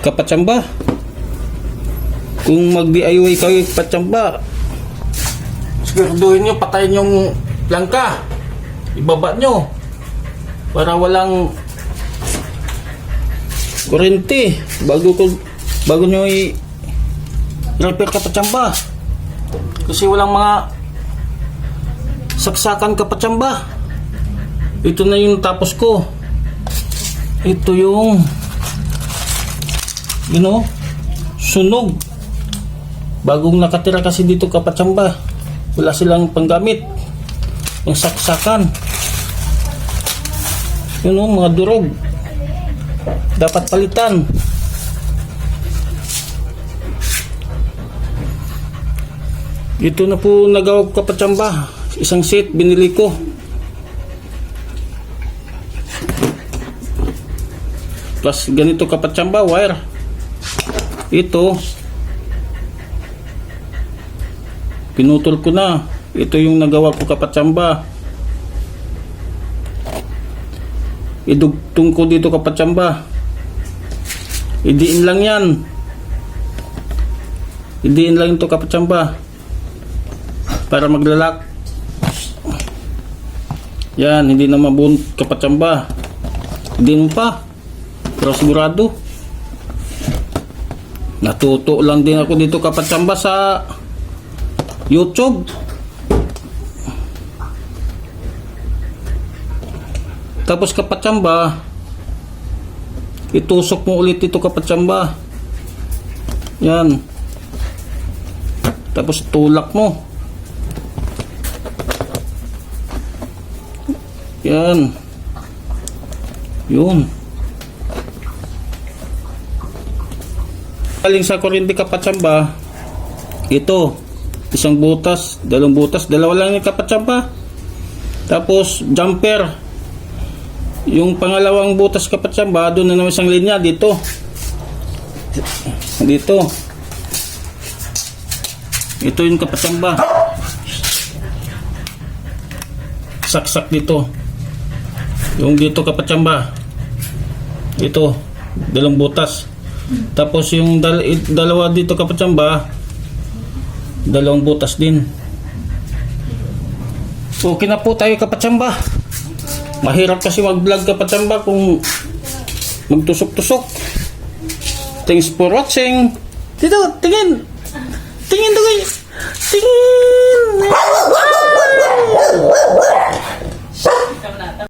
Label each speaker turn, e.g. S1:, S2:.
S1: kapatsamba. Kung mag-DIY kayo kapatsamba, siguraduhin nyo patayin yung langka, ibaba nyo para walang kurente bago nyo i-repair kapatsamba, kasi walang mga saksakan kapatsamba. Ito na yung tapos ko. Ito yung sunog. Bagong nakatira kasi dito kapatsamba, wala silang panggamit, yung saksakan. Mga durog dapat palitan. Ito na po nagawa ko kapatsamba, isang set binili ko. Plus ganito kapatsamba wire. Ito pinutol ko na. Ito yung nagawa ko kapatsamba. Idugtong ko dito kapatsamba. Idiin lang yan. Idiin lang ito kapatsamba para maglalak. Yan, hindi na mabunt kapatsamba. Idiin mo pa pero sigurado. Natuto lang din ako dito kapatsamba sa YouTube. Tapos kapatsamba, itusok mo ulit ito kapatsamba. Yan. Tapos tulak mo. Yan. Yun. Galing sa kuryente kapatsamba, ito, isang butas, dalawang butas, dalawa lang yung kapatsamba. Tapos jumper, yung pangalawang butas kapatsamba, doon na naman isang linya dito. Ito yung kapatsamba, saksak dito. Yung dito kapatsamba, ito, dalawang butas. Tapos yung dalawa dito kapatsamba, dalawang butas din. Okay na po tayo kapatsamba. Mahirap kasi mag-vlog kapatsamba kung magtusok-tusok. Thanks for watching. Dito, tingin. Tingin doon. Tingin.